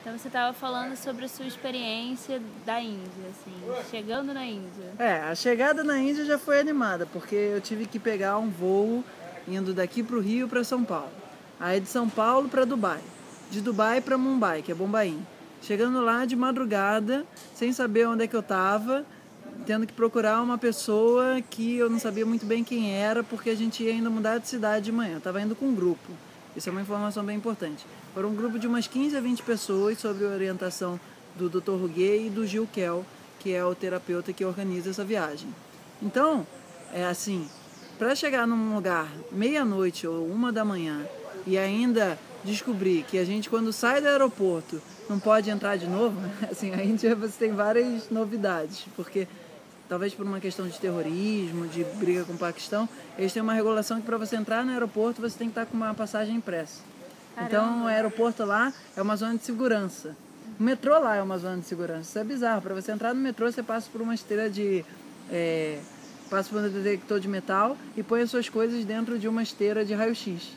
Então você estava falando sobre a sua experiência da Índia, assim, chegando na Índia. A chegada na Índia já foi animada, porque eu tive que pegar um voo indo daqui para o Rio para São Paulo. Aí de São Paulo para Dubai. De Dubai para Mumbai, que é Bombaim. Chegando lá de madrugada, sem saber onde é que eu estava, tendo que procurar uma pessoa que eu não sabia muito bem quem era, porque a gente ia ainda mudar de cidade de manhã. Eu estava indo com um grupo. Isso é uma informação bem importante. Foram um grupo de umas 15 a 20 pessoas sob a orientação do Dr. Ruguet e do Gil Kell, que é o terapeuta que organiza essa viagem. Então, é assim, para chegar num lugar meia-noite ou 1 da manhã e ainda descobrir que a gente, quando sai do aeroporto, não pode entrar de novo, assim, a Índia você tem várias novidades, porque talvez por uma questão de terrorismo, de briga com o Paquistão, eles têm uma regulação que para você entrar no aeroporto você tem que estar com uma passagem impressa. Caramba. Então o aeroporto lá é uma zona de segurança. O metrô lá é uma zona de segurança. Isso é bizarro. Para você entrar no metrô você passa por uma esteira de... passa por um detector de metal e põe as suas coisas dentro de uma esteira de raio-x.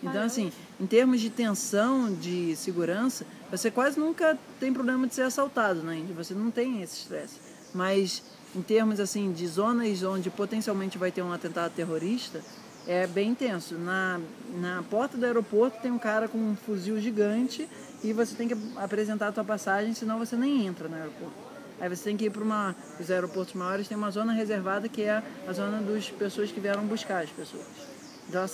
Então, assim, em termos de tensão, de segurança, você quase nunca tem problema de ser assaltado na Índia. Você não tem esse estresse. Mas em termos assim de zonas onde potencialmente vai ter um atentado terrorista, é bem intenso. Na porta do aeroporto tem um cara com um fuzil gigante e você tem que apresentar a tua passagem, senão você nem entra no aeroporto. Aí você tem que ir para os aeroportos maiores, tem uma zona reservada que é a zona das pessoas que vieram buscar as pessoas. Então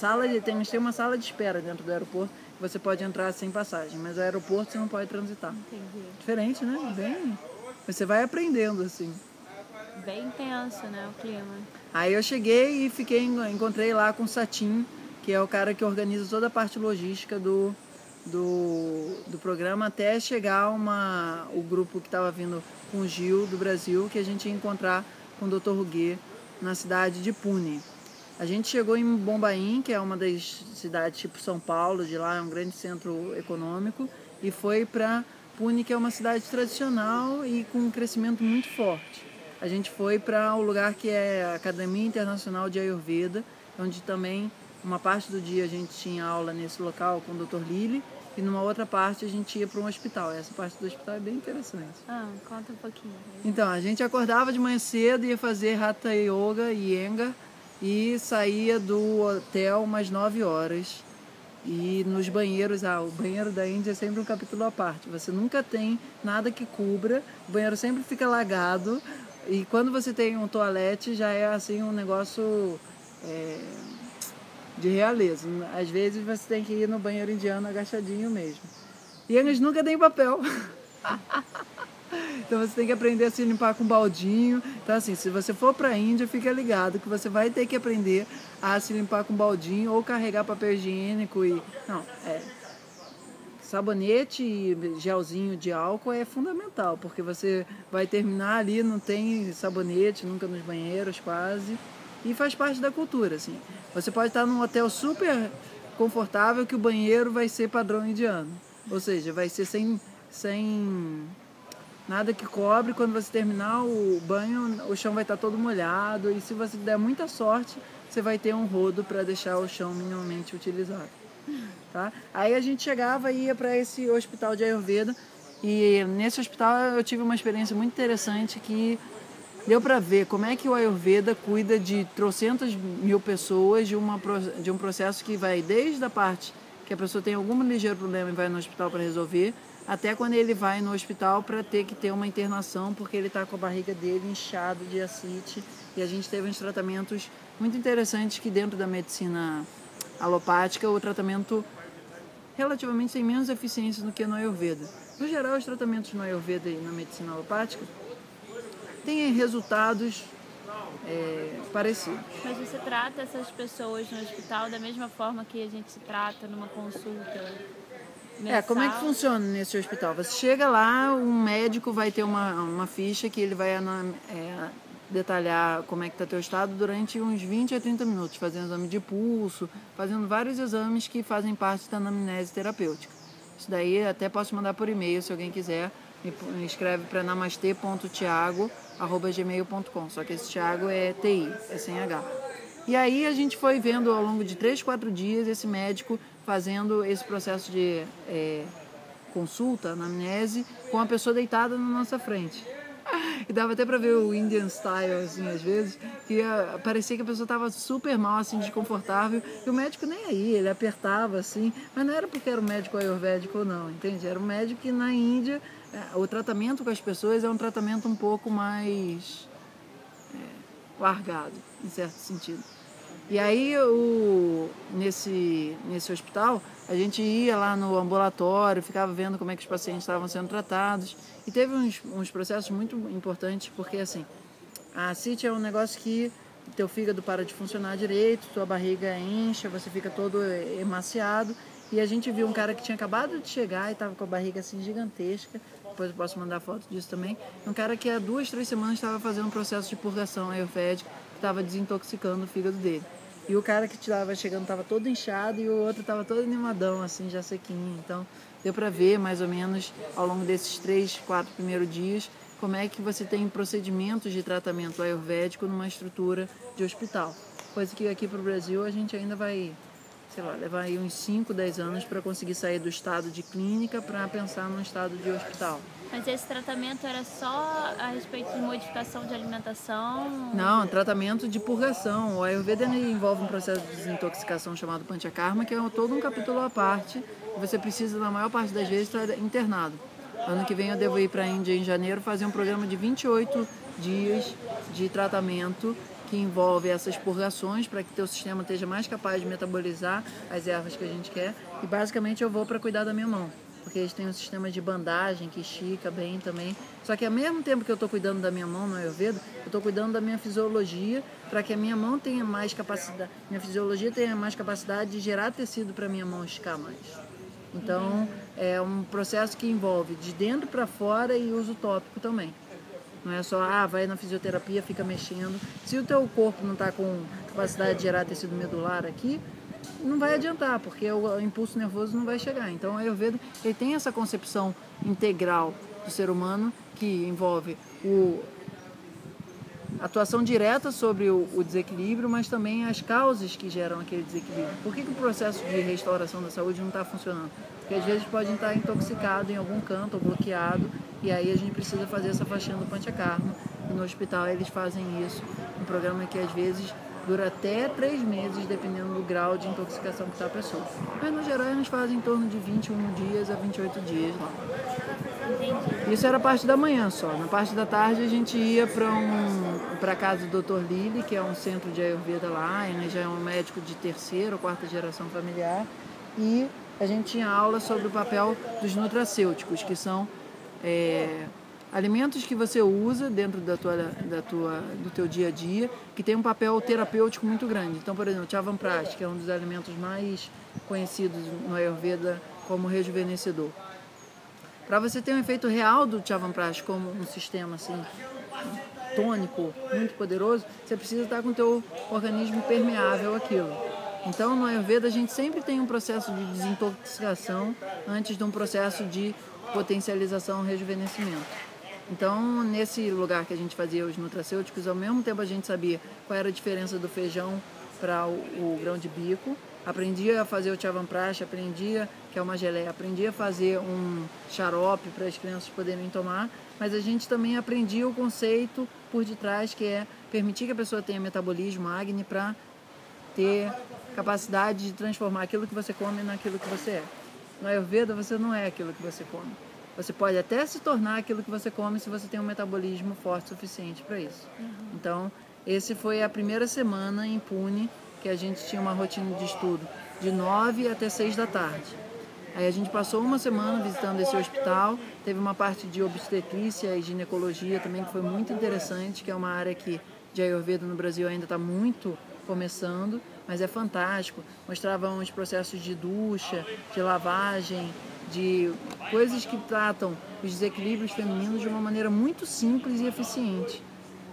tem uma sala de espera dentro do aeroporto, você pode entrar sem passagem, mas o aeroporto você não pode transitar. Entendi. Diferente, né? Você vai aprendendo assim. Bem intenso, né, o clima. Aí eu cheguei e encontrei lá com o Satin, que é o cara que organiza toda a parte logística do programa, até chegar o grupo que estava vindo com o Gil do Brasil, que a gente ia encontrar com o Dr. Ruguet na cidade de Pune. A gente chegou em Bombaim, que é uma das cidades tipo São Paulo, de lá é um grande centro econômico, e foi para Pune, que é uma cidade tradicional e com um crescimento muito forte. A gente foi para o lugar que é a Academia Internacional de Ayurveda, onde também uma parte do dia a gente tinha aula nesse local com o Dr. Lili, e numa outra parte a gente ia para um hospital. Essa parte do hospital é bem interessante. Conta um pouquinho. Então, a gente acordava de manhã cedo, ia fazer Hatha Yoga e Iyengar, e saía do hotel umas 9 horas. E nos banheiros, o banheiro da Índia é sempre um capítulo à parte. Você nunca tem nada que cubra, o banheiro sempre fica alagado. E quando você tem um toalete, já é assim um negócio de realeza. Às vezes você tem que ir no banheiro indiano agachadinho mesmo. E eles nunca têm papel. Então você tem que aprender a se limpar com baldinho. Então assim, se você for para a Índia, fica ligado que você vai ter que aprender a se limpar com baldinho ou carregar papel higiênico sabonete e gelzinho de álcool é fundamental, porque você vai terminar ali, não tem sabonete nunca nos banheiros quase, e faz parte da cultura, assim. Você pode estar num hotel super confortável que o banheiro vai ser padrão indiano, ou seja, vai ser sem nada que cobre. Quando você terminar o banho, o chão vai estar todo molhado, e se você der muita sorte, você vai ter um rodo para deixar o chão minimamente utilizado. Tá? Aí a gente chegava e ia para esse hospital de Ayurveda, e nesse hospital eu tive uma experiência muito interessante que deu para ver como é que o Ayurveda cuida de trocentas mil pessoas de um processo que vai desde a parte que a pessoa tem algum ligeiro problema e vai no hospital para resolver, até quando ele vai no hospital para ter que ter uma internação porque ele está com a barriga dele inchado de ascite. E a gente teve uns tratamentos muito interessantes que dentro da medicina alopática o tratamento relativamente tem menos eficiência do que no Ayurveda. No geral, os tratamentos no Ayurveda e na medicina alopática têm resultados parecidos. Mas você trata essas pessoas no hospital da mesma forma que a gente se trata numa consulta mensal? Como é que funciona nesse hospital? Você chega lá, um médico vai ter uma ficha que ele vai detalhar como é que está teu estado durante uns 20 a 30 minutos, fazendo exame de pulso, fazendo vários exames que fazem parte da anamnese terapêutica. Isso daí até posso mandar por e-mail, se alguém quiser, me escreve para namastê.tiago@gmail.com, só que esse Tiago é TI, é sem H. E aí a gente foi vendo ao longo de 3, 4 dias esse médico fazendo esse processo de consulta, anamnese, com a pessoa deitada na nossa frente. E dava até pra ver o Indian style, assim, às vezes, que parecia que a pessoa tava super mal, assim, desconfortável, e o médico nem aí, ele apertava, assim, mas não era porque era um médico ayurvédico ou não, entende? Era um médico que na Índia, o tratamento com as pessoas é um tratamento um pouco mais largado, em certo sentido. E aí, nesse hospital, a gente ia lá no ambulatório, ficava vendo como é que os pacientes estavam sendo tratados. E teve uns processos muito importantes, porque assim, a ascite é um negócio que teu fígado para de funcionar direito, tua barriga incha, você fica todo emaciado. E a gente viu um cara que tinha acabado de chegar e estava com a barriga assim gigantesca. Depois eu posso mandar foto disso também. Um cara que há 2, 3 semanas estava fazendo um processo de purgação ayurvédica, que estava desintoxicando o fígado dele. E o cara que estava chegando estava todo inchado e o outro estava todo animadão, assim, já sequinho. Então, deu para ver mais ou menos ao longo desses 3, 4 primeiros dias como é que você tem procedimentos de tratamento ayurvédico numa estrutura de hospital. Coisa que aqui para o Brasil a gente ainda vai, sei lá, levar aí uns 5, 10 anos para conseguir sair do estado de clínica para pensar no estado de hospital. Mas esse tratamento era só a respeito de modificação de alimentação? Não, tratamento de purgação. O Ayurveda envolve um processo de desintoxicação chamado Panchakarma, que é todo um capítulo à parte. Você precisa, na maior parte das vezes, estar internado. Ano que vem eu devo ir para a Índia em janeiro fazer um programa de 28 dias de tratamento que envolve essas purgações para que teu sistema esteja mais capaz de metabolizar as ervas que a gente quer. E basicamente eu vou para cuidar da minha mão, porque eles têm um sistema de bandagem que estica bem também. Só que ao mesmo tempo que eu estou cuidando da minha mão no Ayurveda, eu estou cuidando da minha fisiologia para que a minha mão tenha mais capacidade, minha fisiologia tenha mais capacidade de gerar tecido para a minha mão esticar mais. Então, é um processo que envolve de dentro para fora e uso tópico também. Não é só, vai na fisioterapia, fica mexendo. Se o teu corpo não está com capacidade de gerar tecido medular aqui, não vai adiantar, porque o impulso nervoso não vai chegar. Então, o Ayurveda ele tem essa concepção integral do ser humano que envolve a atuação direta sobre o desequilíbrio, mas também as causas que geram aquele desequilíbrio. Por que o processo de restauração da saúde não está funcionando? Porque às vezes pode estar intoxicado em algum canto ou bloqueado, e aí a gente precisa fazer essa faxina do Panchakarma. E no hospital eles fazem isso, um programa que às vezes dura até 3 meses, dependendo do grau de intoxicação que está a pessoa. Mas no geral eles fazem em torno de 21 dias a 28 dias lá. Entendi. Isso era a parte da manhã só. Na parte da tarde a gente ia para a casa do Dr. Lili, que é um centro de Ayurveda lá. Ele já é um médico de 3ª ou 4ª geração familiar. E a gente tinha aula sobre o papel dos nutracêuticos, que são alimentos que você usa dentro do teu dia a dia, que tem um papel terapêutico muito grande. Então, por exemplo, o Chyavanprash, que é um dos alimentos mais conhecidos no Ayurveda como rejuvenescedor. Para você ter um efeito real do Chyavanprash como um sistema assim, tônico, muito poderoso, você precisa estar com o teu organismo permeável àquilo. Então, no Ayurveda, a gente sempre tem um processo de desintoxicação antes de um processo de potencialização e rejuvenescimento. Então, nesse lugar que a gente fazia os nutracêuticos, ao mesmo tempo a gente sabia qual era a diferença do feijão para o grão de bico, aprendia a fazer o Chyavanprash, aprendia, que é uma geleia, aprendia a fazer um xarope para as crianças poderem tomar, mas a gente também aprendia o conceito por detrás, que é permitir que a pessoa tenha metabolismo, Agni, para ter capacidade de transformar aquilo que você come naquilo que você é. No Ayurveda, você não é aquilo que você come. Você pode até se tornar aquilo que você come se você tem um metabolismo forte o suficiente para isso. Então, esse foi a primeira semana em Pune, que a gente tinha uma rotina de estudo de 9 até 6 da tarde. Aí a gente passou uma semana visitando esse hospital, teve uma parte de obstetrícia e ginecologia também que foi muito interessante, que é uma área que de Ayurveda no Brasil ainda está muito começando, mas é fantástico. Mostrava uns processos de ducha, de lavagem, de coisas que tratam os desequilíbrios femininos de uma maneira muito simples e eficiente.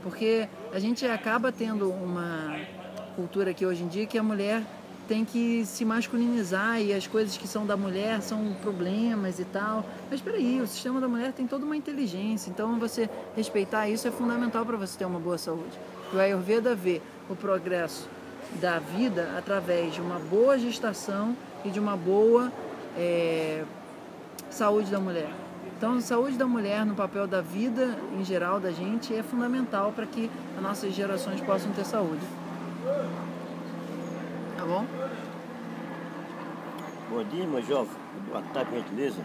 Porque a gente acaba tendo uma cultura aqui hoje em dia que a mulher tem que se masculinizar e as coisas que são da mulher são problemas e tal. Mas peraí, o sistema da mulher tem toda uma inteligência, então você respeitar isso é fundamental para você ter uma boa saúde. O Ayurveda vê o progresso da vida através de uma boa gestação e de uma boa saúde da mulher. Então, a saúde da mulher no papel da vida em geral da gente é fundamental para que as nossas gerações possam ter saúde. Tá bom? Bom dia, meu jovem. Boa tarde, gentileza.